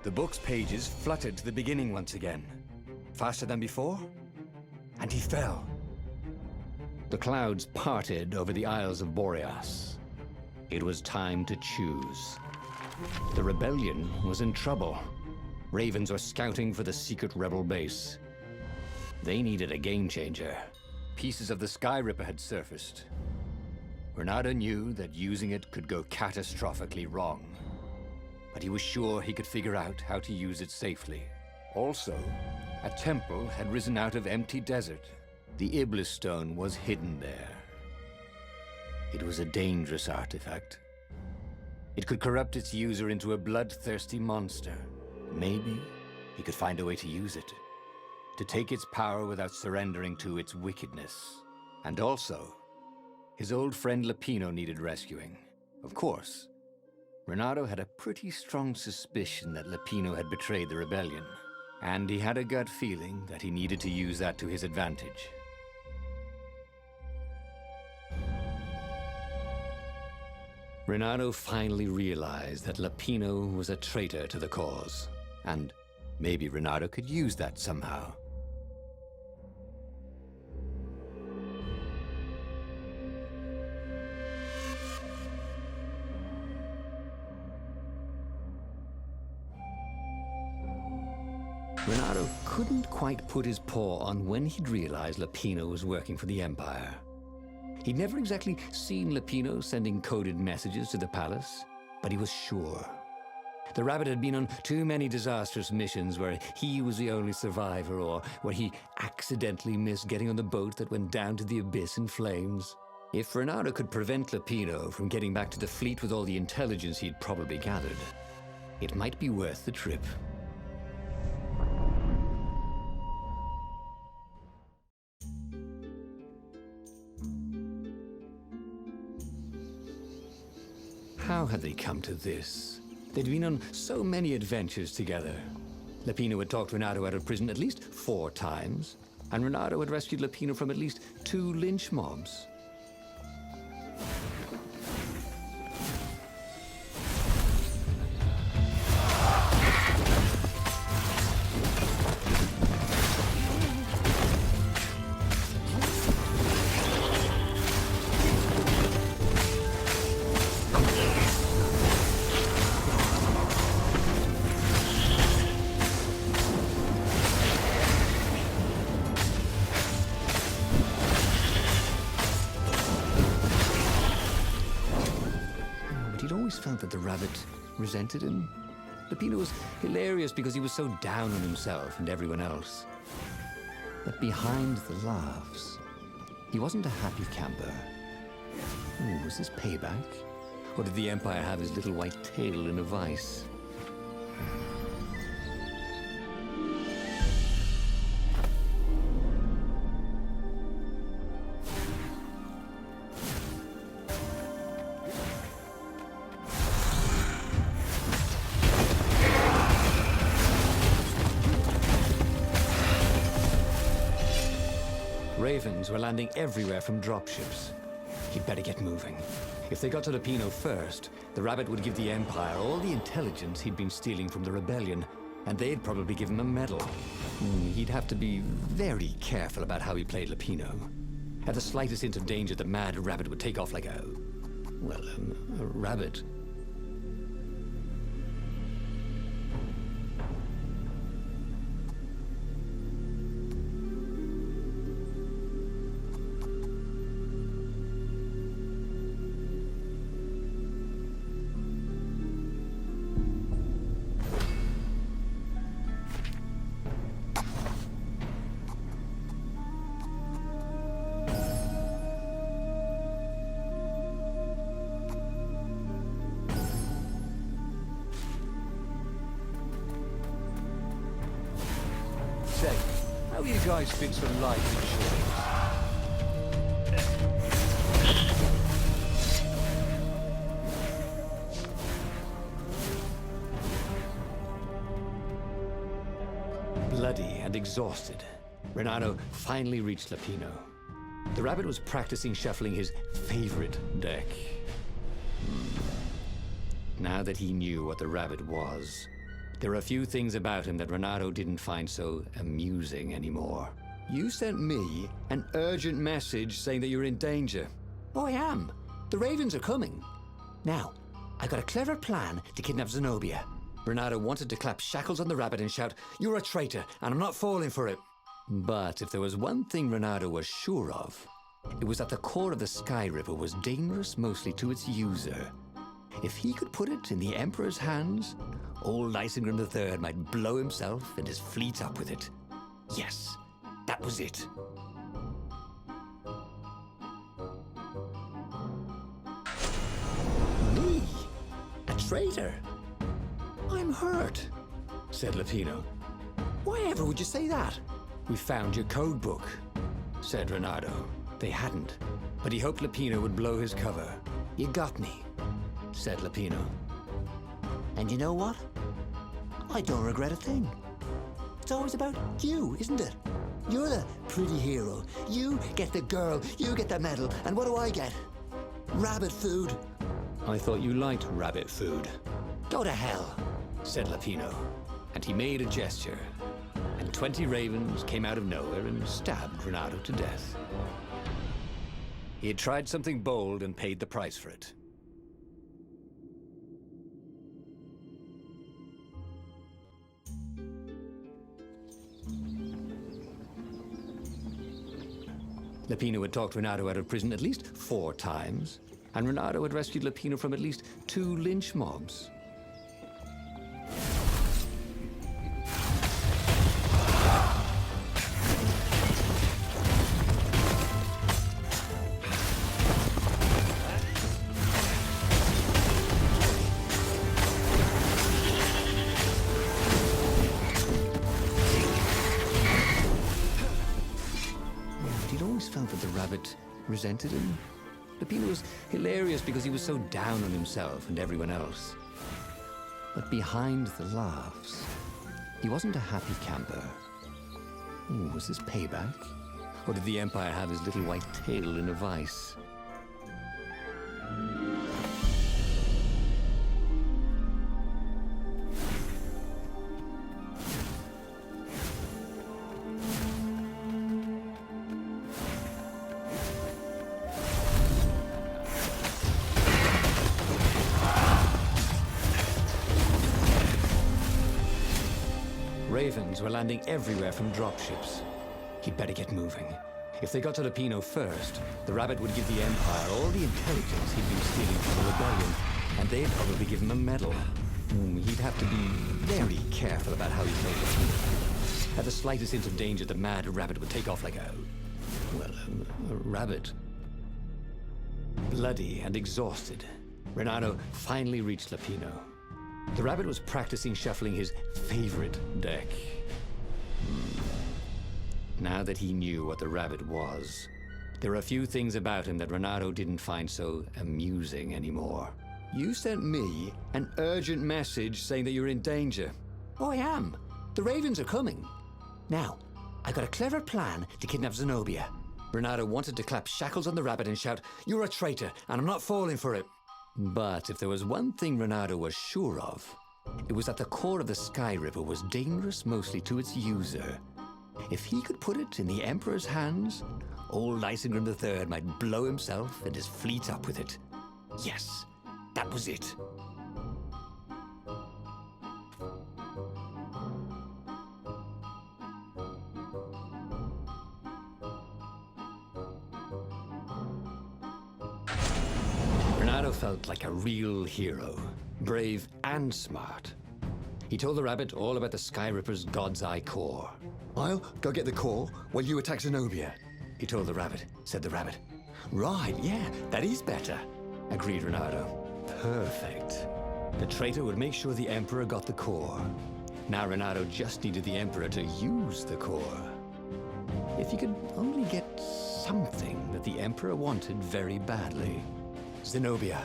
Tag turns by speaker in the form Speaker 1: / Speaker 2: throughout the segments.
Speaker 1: The book's pages fluttered to the beginning once again. Faster than before? And he fell. The clouds parted over the Isles of Boreas. It was time to choose. The rebellion was in trouble. Ravens were scouting for the secret rebel base. They needed a game changer. Pieces of the Sky Ripper had surfaced. Reynardo knew that using it could go catastrophically wrong, but he was sure he could figure out how to use it safely. Also, a temple had risen out of empty desert. The Iblis stone was hidden there. It was a dangerous artifact. It could corrupt its user into a bloodthirsty monster. Maybe he could find a way to use it, to take its power without surrendering to its wickedness. And also, his old friend Lapino needed rescuing. Of course, Reynardo had a pretty strong suspicion that Lapino had betrayed the rebellion, and he had a gut feeling that he needed to use that to his advantage. Reynardo finally realized that Lapino was a traitor to the cause, and maybe Reynardo could use that somehow. Reynardo couldn't quite put his paw on when he'd realized Lapino was working for the Empire. He'd never exactly seen Lapino sending coded messages to the palace, but he was sure. The rabbit had been on too many disastrous missions where he was the only survivor, or where he accidentally missed getting on the boat that went down to the abyss in flames. If Reynardo could prevent Lapino from getting back to the fleet with all the intelligence he'd probably gathered, it might be worth the trip. How had they come to this? They'd been on so many adventures together. Lapino had talked Reynardo out of prison at least 4 times, and Reynardo had rescued Lapino from at least 2 lynch mobs. Felt that the rabbit resented him. Lapino was hilarious because he was so down on himself and everyone else. But behind the laughs, he wasn't a happy camper. Ooh, was this payback? Or did the Empire have his little white tail in a vice? Ravens were landing everywhere from dropships. He'd better get moving. If they got to Lapino first, the rabbit would give the Empire all the intelligence he'd been stealing from the rebellion, and they'd probably give him a medal. He'd have to be very careful about how he played Lapino. At the slightest hint of danger, the mad rabbit would take off like a rabbit. How you guys fix for life insurance? Bloody and exhausted, Reynardo finally reached Lapino. The rabbit was practicing shuffling his favorite deck. Now that he knew what the rabbit was, There are a few things about him that Reynardo didn't find so amusing anymore. You sent me an urgent message saying that you're in danger. Oh, I am. The ravens are coming. Now, I got a clever plan to kidnap Zenobia. Reynardo wanted to clap shackles on the rabbit and shout, "You're a traitor, and I'm not falling for it." But if there was one thing Reynardo was sure of, it was that the core of the Sky River was dangerous mostly to its user. If he could put it in the Emperor's hands, old Isengrim III might blow himself and his fleet up with it. Yes, that was it. Me? A traitor? I'm hurt, said Lapino. Why ever would you say that? We found your code book, said Reynardo. They hadn't, but he hoped Lapino would blow his cover. You got me, said Lapino. And you know what? I don't regret a thing. It's always about you, isn't it? You're the pretty hero. You get the girl, you get the medal, and what do I get? Rabbit food. I thought you liked rabbit food. Go to hell, said Lapino. And he made a gesture, and 20 ravens came out of nowhere and stabbed Reynardo to death. He had tried something bold and paid the price for it. Lapino had talked Reynardo out of prison at least 4 times, and Reynardo had rescued Lapino from at least 2 lynch mobs. Felt that the rabbit resented him. Lapino was hilarious because he was so down on himself and everyone else. But behind the laughs, he wasn't a happy camper. Ooh, was this payback? Or did the Empire have his little white tail in a vice? Ravens were landing everywhere from dropships. He'd better get moving. If they got to Lapino first, the rabbit would give the Empire all the intelligence he'd been stealing from the rebellion, and they'd probably give him a medal. He'd have to be very careful about how he told Lapino. At the slightest hint of danger, the mad rabbit would take off like a rabbit. Bloody and exhausted, Reynardo finally reached Lapino. The rabbit was practicing shuffling his favorite deck. Now that he knew what the rabbit was, there were a few things about him that Reynardo didn't find so amusing anymore. You sent me an urgent message saying that you're in danger. Oh, I am. The ravens are coming. Now, I got a clever plan to kidnap Zenobia. Reynardo wanted to clap shackles on the rabbit and shout, "You're a traitor, and I'm not falling for it." But if there was one thing Reynardo was sure of, it was that the core of the Sky River was dangerous mostly to its user. If he could put it in the Emperor's hands, old Isengrim III might blow himself and his fleet up with it. Yes, that was it. Reynardo felt like a real hero, brave and smart. He told the rabbit all about the Sky Ripper's God's Eye core. "I'll go get the core while you attack Zenobia," he told the rabbit, said the rabbit. "Right, yeah, that is better," agreed Reynardo. Perfect. The traitor would make sure the Emperor got the core. Now Reynardo just needed the Emperor to use the core. If he could only get something that the Emperor wanted very badly. Zenobia.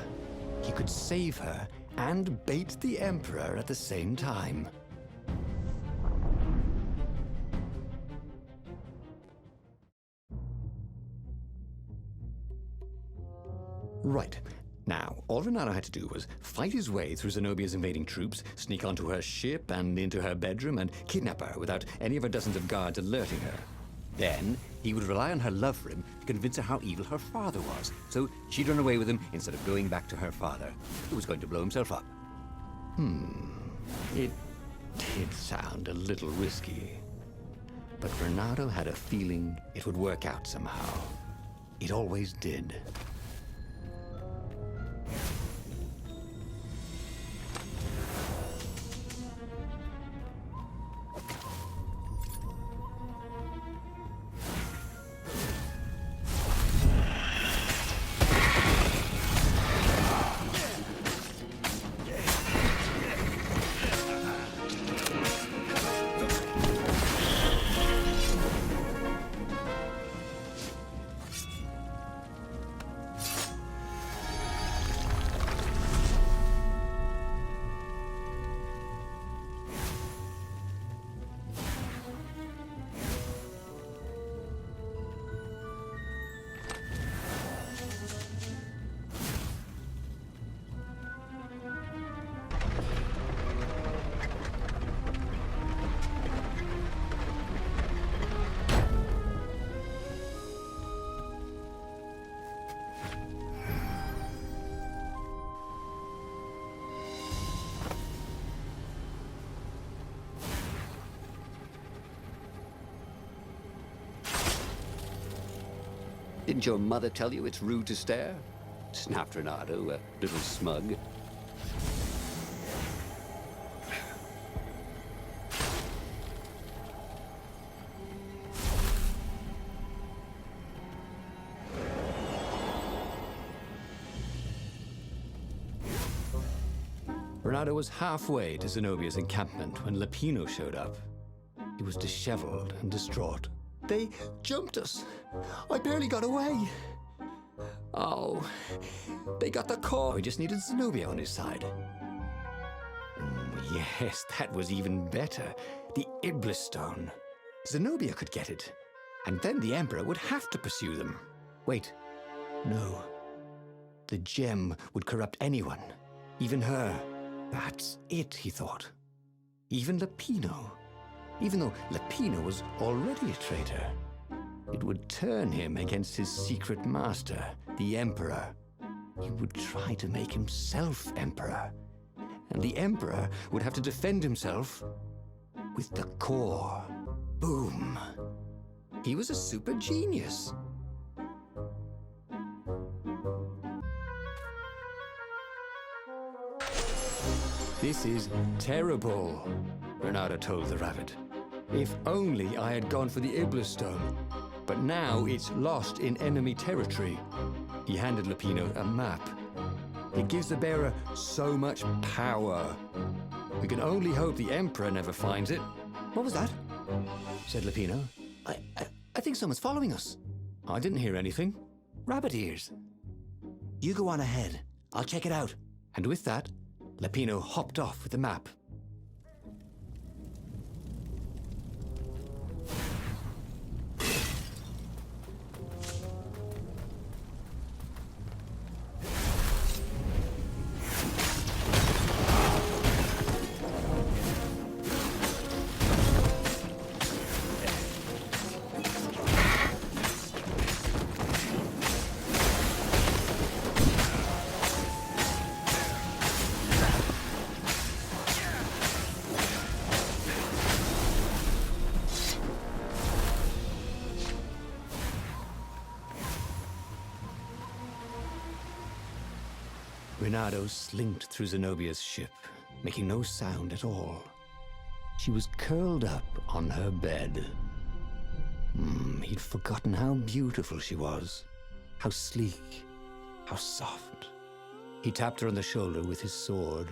Speaker 1: He could save her and bait the Emperor at the same time. Right. Now, all Reynardo had to do was fight his way through Zenobia's invading troops, sneak onto her ship and into her bedroom, and kidnap her without any of her dozens of guards alerting her. Then, he would rely on her love for him to convince her how evil her father was, so she'd run away with him instead of going back to her father, who was going to blow himself up. It did sound a little risky. But Reynardo had a feeling it would work out somehow. It always did.
Speaker 2: Didn't your mother tell you it's rude to stare? Snapped Reynardo, a little smug.
Speaker 1: Reynardo was halfway to Zenobia's encampment when Lapino showed up. He was disheveled and distraught.
Speaker 3: They jumped us. I barely got away.
Speaker 1: Oh, they got the core. He just needed Zenobia on his side. Yes, that was even better. The Iblis Stone. Zenobia could get it. And then the Emperor would have to pursue them. Wait, no. The gem would corrupt anyone, even her. That's it, he thought. Even Lapino. Even though Lapino was already a traitor, it would turn him against his secret master, the Emperor. He would try to make himself Emperor. And the Emperor would have to defend himself with the core. Boom. He was a super genius. This is terrible, Reynardo told the rabbit. If only I had gone for the Iblis Stone. But now it's lost in enemy territory. He handed Lapino a map. It gives the bearer so much power. We can only hope the Emperor never finds it. What was that? Said Lapino. I think someone's following us. I didn't hear anything. Rabbit ears. You go on ahead. I'll check it out. And with that, Lapino hopped off with the map. Reynardo slinked through Zenobia's ship, making no sound at all. She was curled up on her bed. He'd forgotten how beautiful she was, how sleek, how soft. He tapped her on the shoulder with his sword.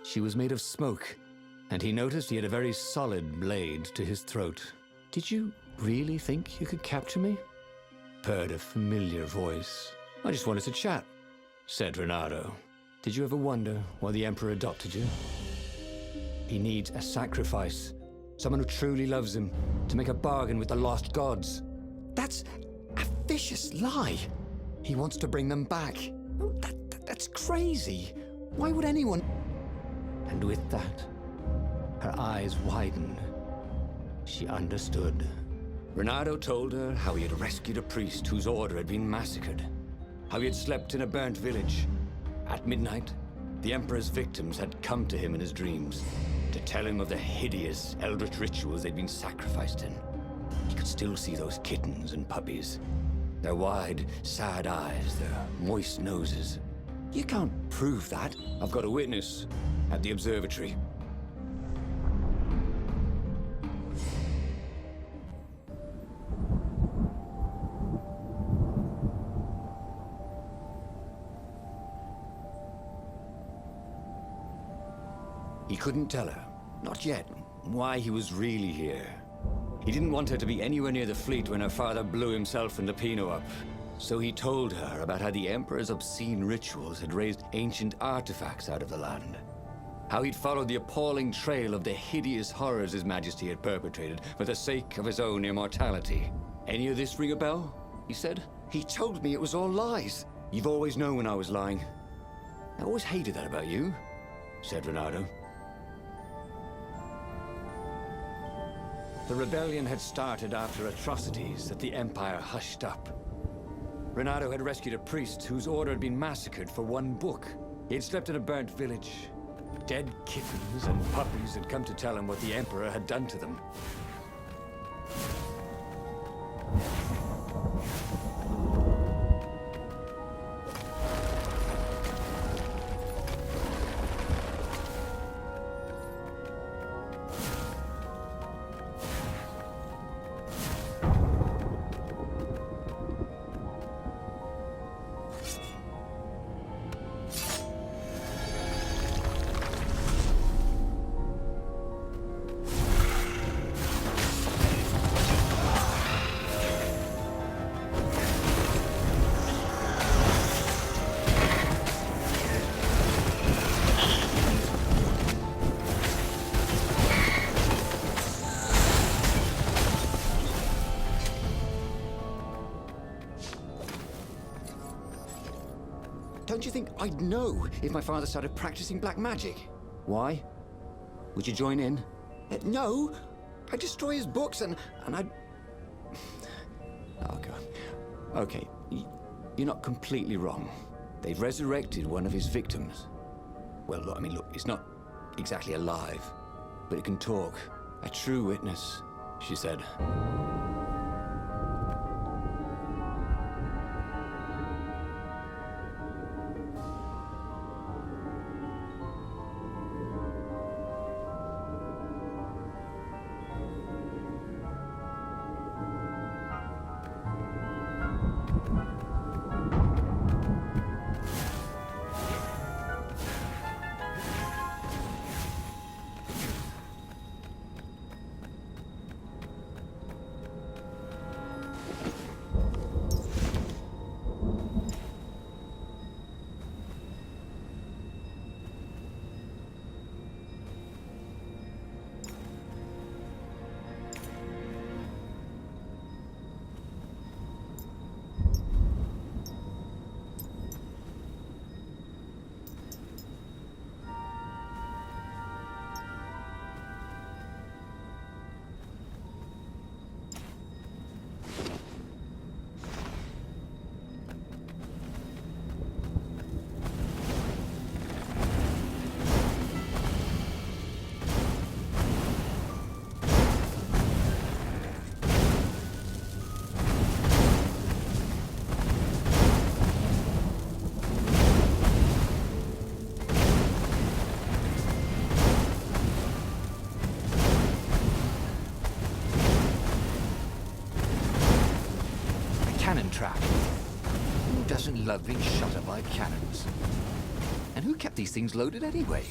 Speaker 1: She was made of smoke, and he noticed he had a very solid blade to his throat. Did you really think you could capture me? Purred a familiar voice. I just wanted to chat, said Reynardo. Did you ever wonder why the Emperor adopted you? He needs a sacrifice, someone who truly loves him, to make a bargain with the lost gods. That's a vicious lie. He wants to bring them back. Oh, that's crazy. Why would anyone... And with that, her eyes widened. She understood. Reynardo told her how he had rescued a priest whose order had been massacred. How he had slept in a burnt village. At midnight, the Emperor's victims had come to him in his dreams to tell him of the hideous eldritch rituals they'd been sacrificed in. He could still see those kittens and puppies. Their wide, sad eyes, their moist noses. You can't prove that. I've got a witness at the observatory. He couldn't tell her, not yet, why he was really here. He didn't want her to be anywhere near the fleet when her father blew himself and Lupino up. So he told her about how the Emperor's obscene rituals had raised ancient artifacts out of the land. How he'd followed the appalling trail of the hideous horrors His Majesty had perpetrated for the sake of his own immortality. Any of this ring a bell? He said. He told me it was all lies. You've always known when I was lying. I always hated that about you, said Reynardo. The rebellion had started after atrocities that the Empire hushed up. Reynardo had rescued a priest whose order had been massacred for one book. He had slept in a burnt village. Dead kittens and puppies had come to tell him what the Emperor had done to them. Don't you think I'd know if my father started practicing black magic? Why? Would you join in? No. I'd destroy his books and I'd... Oh, God. Okay, you're not completely wrong. They've resurrected one of his victims. Well, look, it's not exactly alive, but it can talk. A true witness, she said. Cannon trap. Who doesn't love being shot at by cannons? And who kept these things loaded anyway?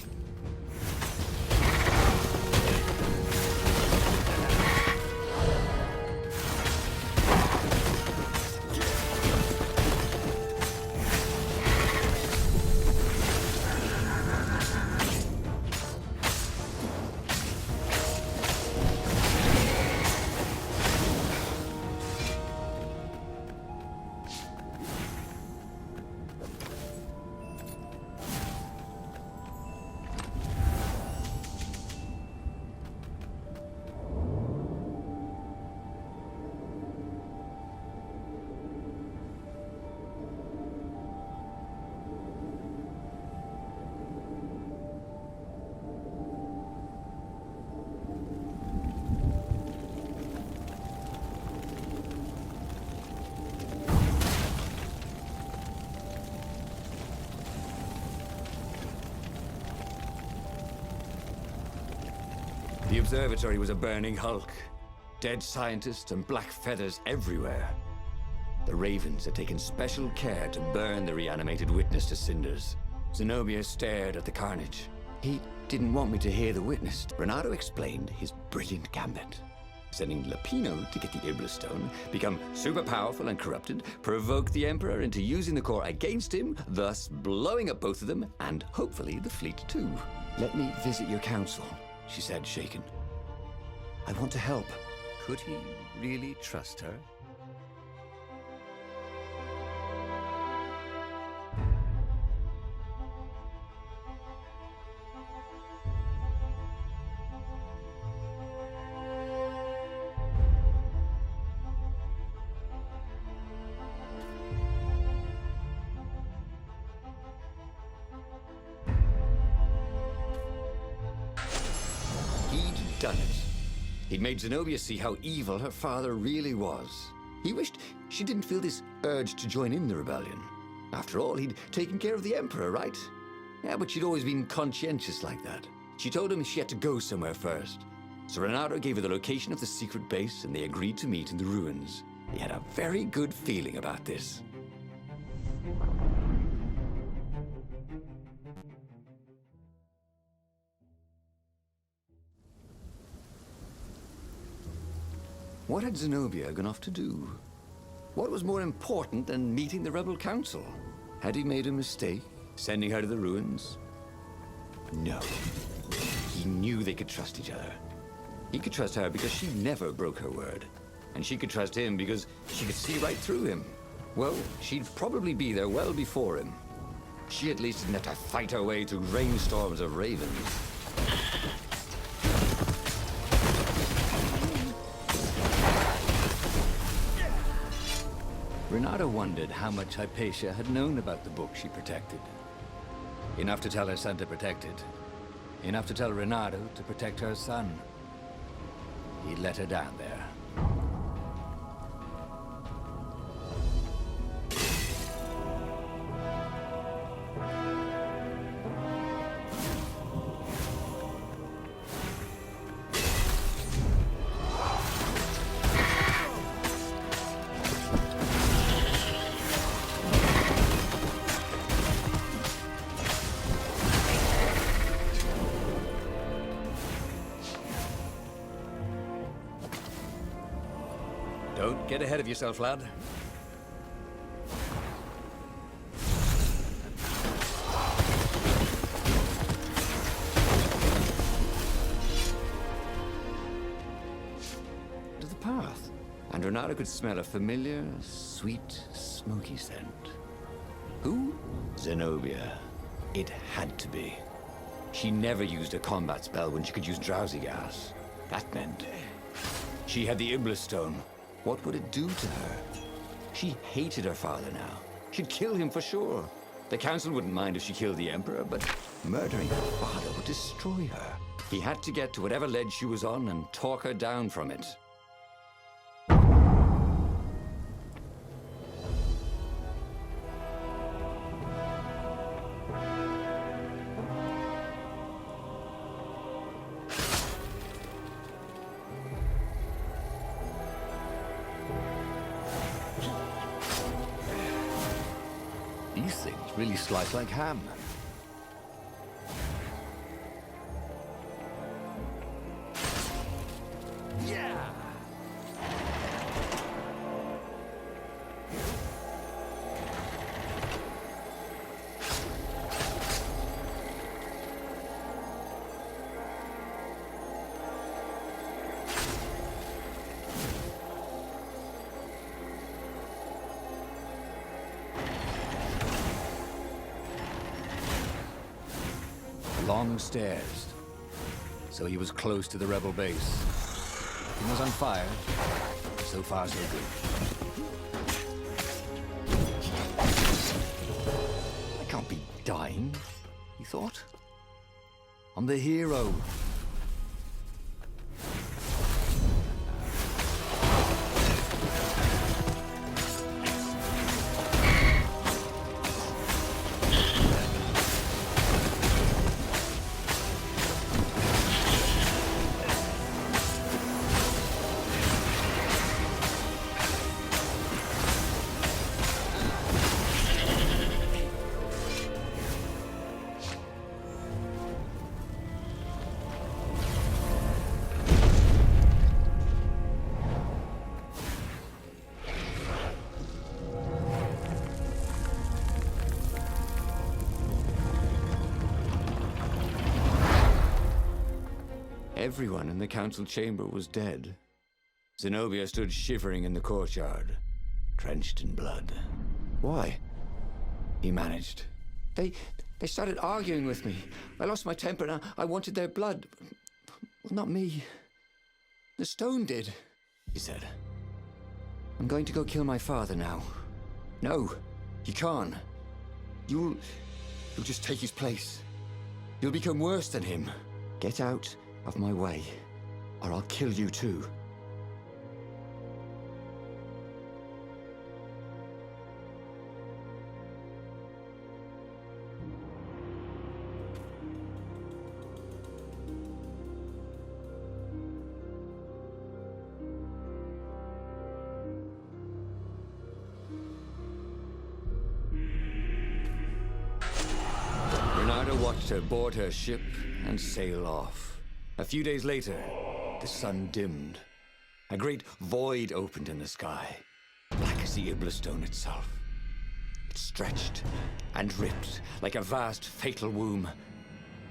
Speaker 1: The observatory was a burning hulk. Dead scientists and black feathers everywhere. The Ravens had taken special care to burn the reanimated witness to cinders. Zenobia stared at the carnage. He didn't want me to hear the witness. Reynardo explained his brilliant gambit. Sending Lapino to get the Iblistone, become super powerful and corrupted, provoke the Emperor into using the core against him, thus blowing up both of them, and hopefully the fleet too. "Let me visit your council," she said, shaken. "I want to help." Could he really trust her? He'd done it. He'd made Zenobia see how evil her father really was. He wished she didn't feel this urge to join in the rebellion. After all, he'd taken care of the Emperor, right? Yeah, but she'd always been conscientious like that. She told him she had to go somewhere first. So Reynardo gave her the location of the secret base, and they agreed to meet in the ruins. He had a very good feeling about this. What had Zenobia gone off to do? What was more important than meeting the rebel council? Had he made a mistake, sending her to the ruins? No. He knew they could trust each other. He could trust her because she never broke her word. And she could trust him because she could see right through him. Well, she'd probably be there well before him. She at least didn't have to fight her way through rainstorms of ravens. Reynardo wondered how much Hypatia had known about the book she protected. Enough to tell her son to protect it. Enough to tell Reynardo to protect her son. He let her down there. Don't get ahead of yourself, lad. To the path, and Reynardo could smell a familiar, sweet, smoky scent. Who? Zenobia. It had to be. She never used a combat spell when she could use drowsy gas. That meant she had the Iblistone. What would it do to her? She hated her father now. She'd kill him for sure. The council wouldn't mind if she killed the Emperor, but murdering her father would destroy her. He had to get to whatever ledge she was on and talk her down from it. These things really slice like ham. Yeah! Long stairs. So he was close to the rebel base. He was on fire. So far, so good. I can't be dying, he thought. I'm the hero. Everyone in the council chamber was dead. Zenobia stood shivering in the courtyard, drenched in blood. Why? He managed. They started arguing with me. I lost my temper and I wanted their blood. Well, not me. The stone did, he said. I'm going to go kill my father now. No, you can't. You'll just take his place. You'll become worse than him. Get out of my way, or I'll kill you too. Reynardo watched her board her ship and sail off. A few days later, the sun dimmed. A great void opened in the sky, black as the Iblistone itself. It stretched and ripped like a vast fatal womb,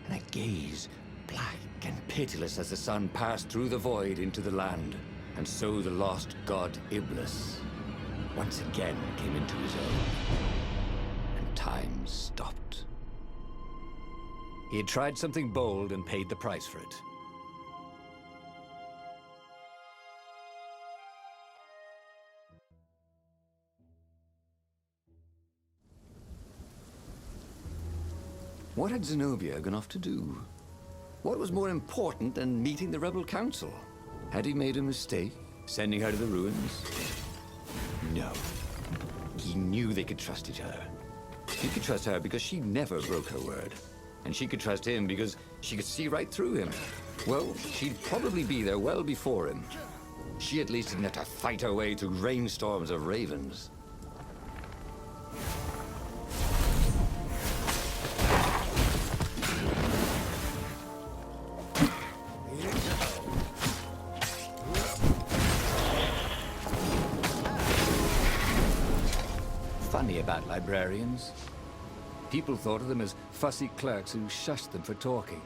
Speaker 1: and a gaze, black and pitiless as the sun passed through the void into the land. And so the lost god Iblis once again came into his own, and time stopped. He had tried something bold and paid the price for it. What had Zenobia gone off to do? What was more important than meeting the rebel council? Had he made a mistake, sending her to the ruins? No. He knew they could trust each other. He could trust her because she never broke her word. And she could trust him because she could see right through him. Well, she'd probably be there well before him. She at least didn't have to fight her way through rainstorms of ravens. Funny about librarians. People thought of them as fussy clerks who shushed them for talking.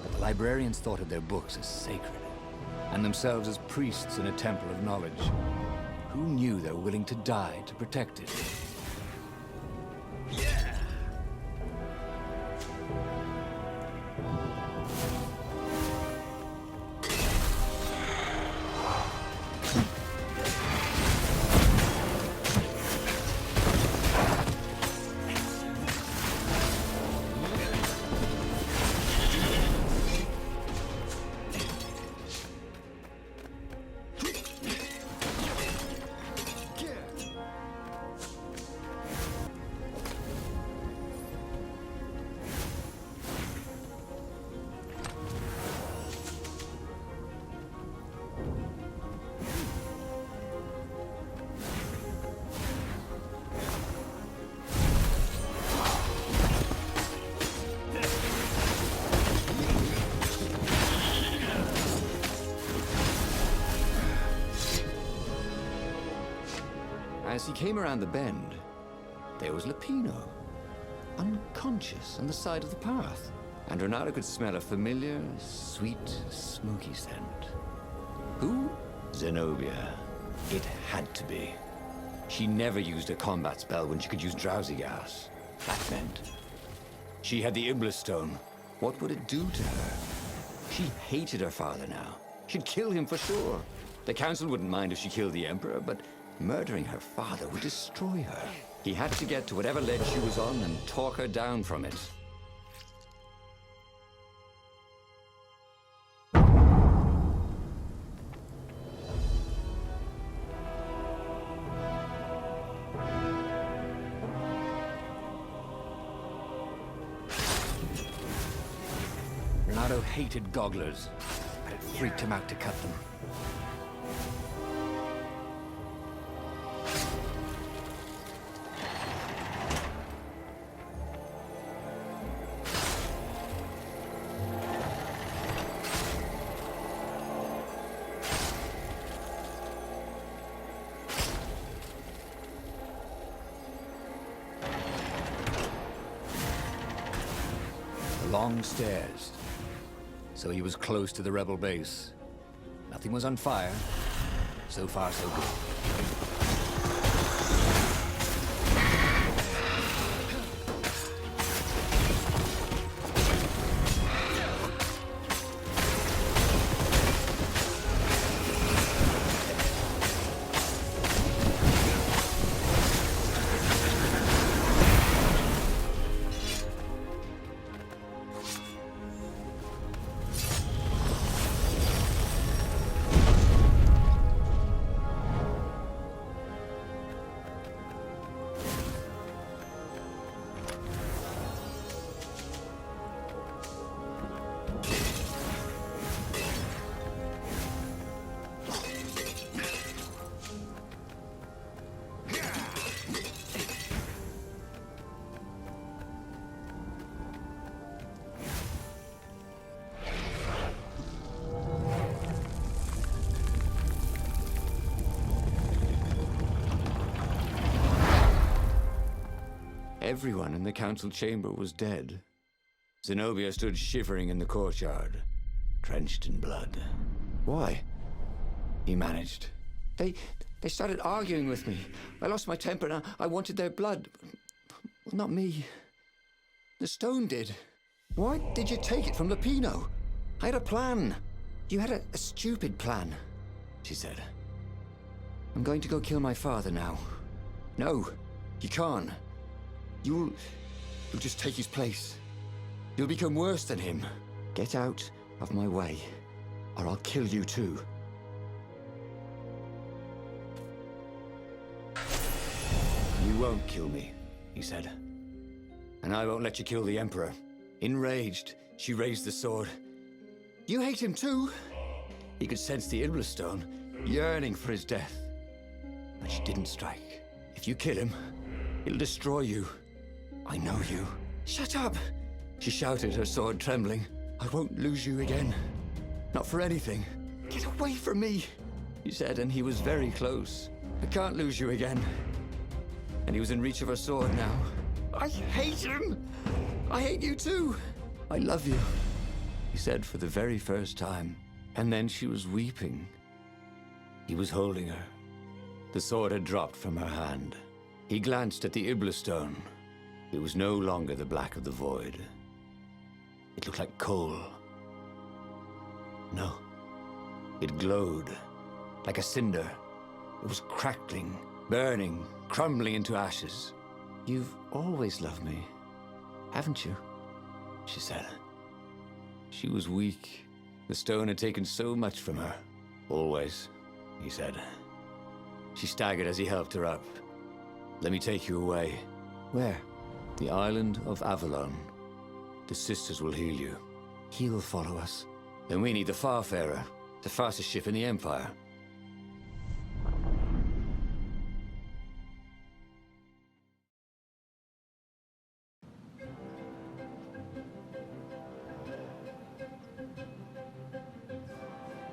Speaker 1: But the librarians thought of their books as sacred, and themselves as priests in a temple of knowledge. Who knew they were willing to die to protect it? As he came around the bend, there was Lupino, unconscious on the side of the path. And Reynardo could smell a familiar, sweet, smoky scent. Who? Zenobia. It had to be. She never used a combat spell when she could use drowsy gas. That meant she had the Iblis stone. What would it do to her? She hated her father now. She'd kill him for sure. The council wouldn't mind if she killed the Emperor, but murdering her father would destroy her. He had to get to whatever ledge she was on and talk her down from it. Reynardo hated gogglers, but it freaked him out to cut them. Long stairs, So he was close to the rebel base. Nothing was on fire. So far, so good. Everyone in the council chamber was dead. Zenobia stood shivering in the courtyard, drenched in blood. Why? He managed. They started arguing with me. I lost my temper and I wanted their blood. Well, not me. The stone did. Why did you take it from Lupino? I had a plan. You had a stupid plan, she said. I'm going to go kill my father now. No, you can't. You'll just take his place. You'll become worse than him. Get out of my way, or I'll kill you too. You won't kill me, he said. And I won't let you kill the Emperor. Enraged, she raised the sword. You hate him too? He could sense the Iblis stone, yearning for his death. But she didn't strike. If you kill him, it'll destroy you. I know you. Shut up! She shouted, her sword trembling. I won't lose you again. Not for anything. Get away from me, he said, and he was very close. I can't lose you again. And he was in reach of her sword now. I hate him! I hate you too! I love you, he said for the very first time. And then she was weeping. He was holding her. The sword had dropped from her hand. He glanced at the Iblis stone. It was no longer the black of the void. It looked like coal. No. It glowed, like a cinder. It was crackling, burning, crumbling into ashes. You've always loved me, haven't you? She said. She was weak. The stone had taken so much from her. Always, he said. She staggered as he helped her up. Let me take you away. Where? The island of Avalon. The sisters will heal you. He'll follow us. Then we need the Farfarer, the fastest ship in the Empire.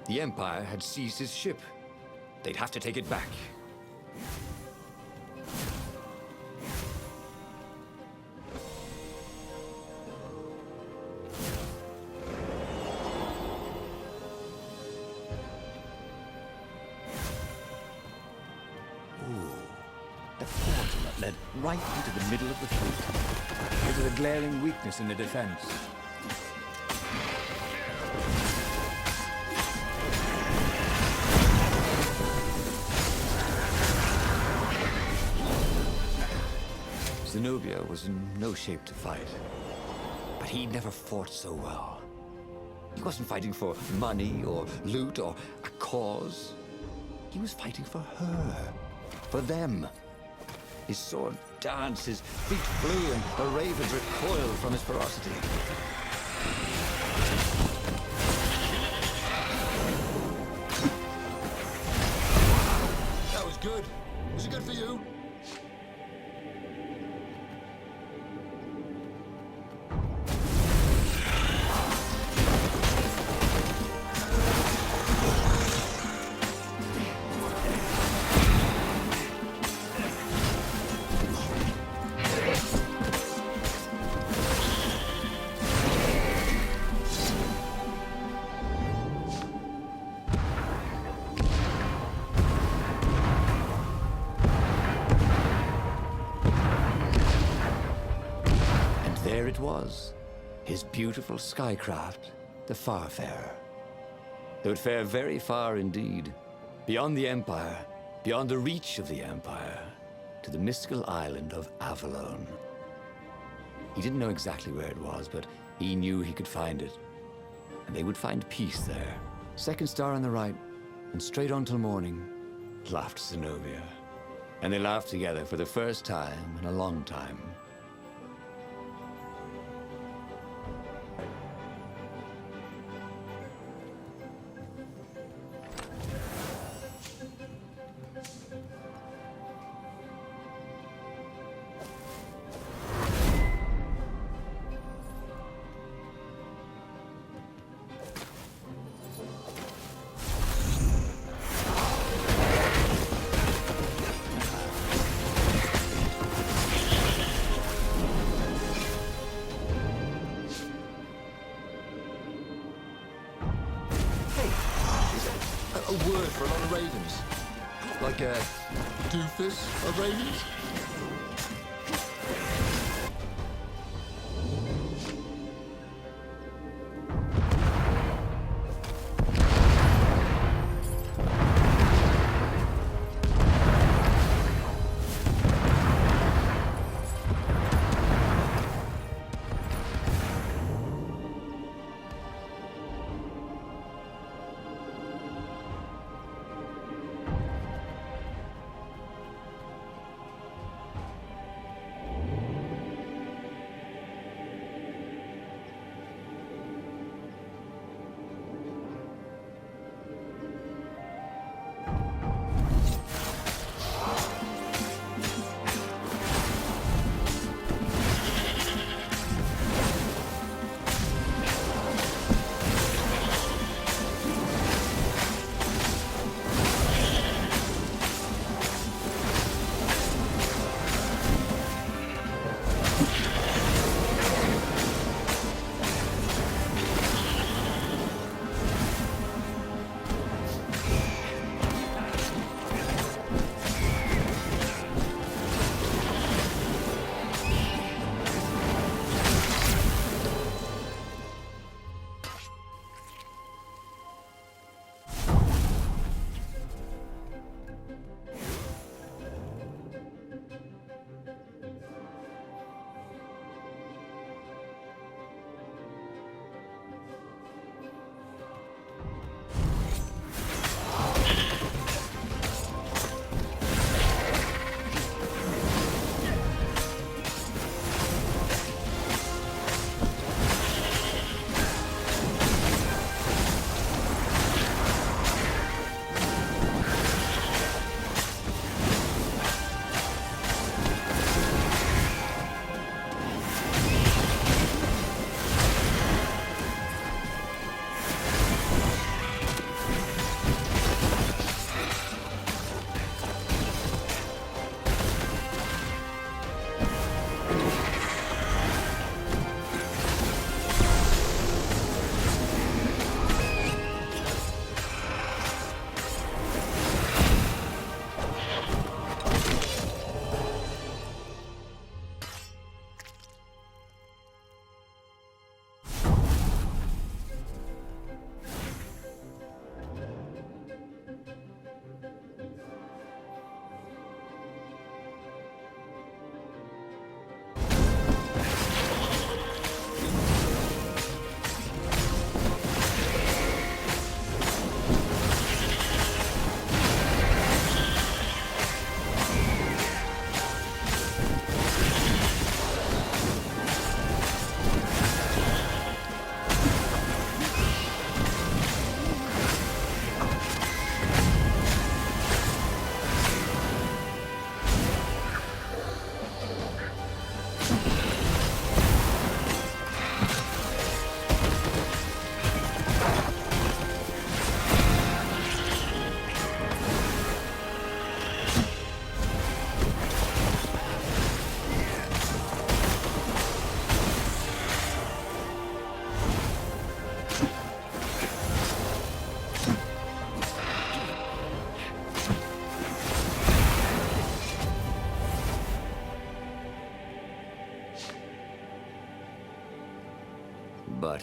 Speaker 1: The Empire had seized his ship. They'd have to take it back. The portal that led right into the middle of the fleet. It was a glaring weakness in the defense. Zenobia was in no shape to fight. But he never fought so well. He wasn't fighting for money or loot or a cause. He was fighting for her. For them. His sword danced, his feet flew, and the ravens recoiled from his ferocity.
Speaker 3: That was good. Was it good for you?
Speaker 2: was? His beautiful skycraft, the Farfarer. They would fare very far indeed, beyond the Empire, beyond the reach of the Empire, to the mystical island of Avalon. He didn't know exactly where it was, but he knew he could find it. And they would find peace there. Second star on the right, and straight on till morning, laughed Zenobia. And they laughed together for the first time in a long time.
Speaker 3: A word for a lot of ravens. Like a doofus of ravens?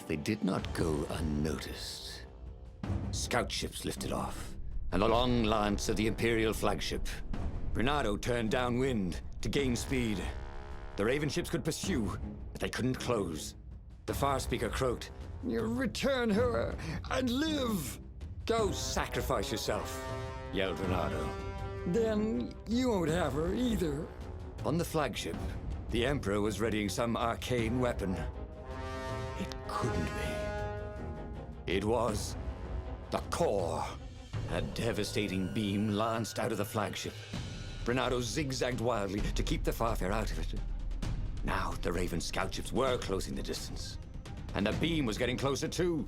Speaker 2: they did not go unnoticed. Scout ships lifted off, and the long lance of the Imperial flagship. Reynardo turned downwind to gain speed. The Raven ships could pursue, but they couldn't close. The Far Speaker croaked, "You return her and live!" "Go sacrifice yourself," yelled Reynardo. "Then you won't have her either." On the flagship, the Emperor was readying some arcane weapon. It couldn't be. It was the core. A devastating beam lanced out of the flagship. Reynardo zigzagged wildly to keep the Farfair out of it. Now the Raven scout ships were closing the distance, and the beam was getting closer too.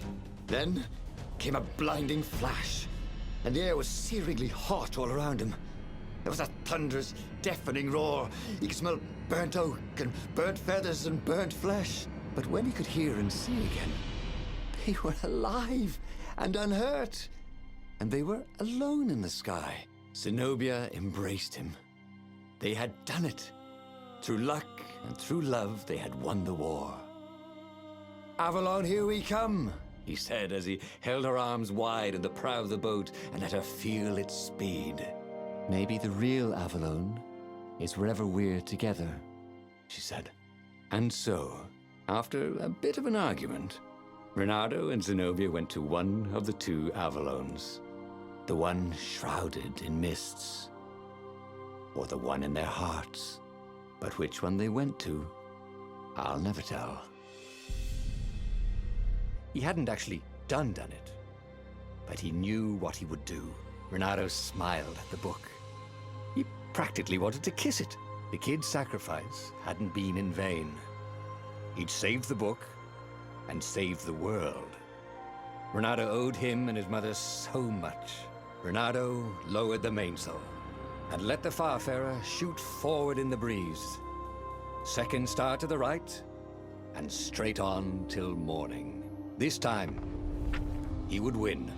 Speaker 2: Then came a blinding flash, and the air was searingly hot all around him. There was a thunderous, deafening roar. He could smell burnt oak and burnt feathers and burnt flesh. But when he could hear and see again, they were alive and unhurt. And they were alone in the sky. Zenobia embraced him. They had done it. Through luck and through love, they had won the war. "Avalon, here we come," he said as he held her arms wide in the prow of the boat and let her feel its speed. "Maybe the real Avalon is wherever we're together," she said. And so, after a bit of an argument, Reynardo and Zenobia went to one of the two Avalons. The one shrouded in mists, or the one in their hearts. But which one they went to, I'll never tell. He hadn't actually done it, but he knew what he would do. Reynardo smiled at the book. He practically wanted to kiss it. The kid's sacrifice hadn't been in vain. He'd saved the book and saved the world. Reynardo owed him and his mother so much. Reynardo lowered the mainsail and let the Farfarer shoot forward in the breeze. Second star to the right, and straight on till morning. This time, he would win.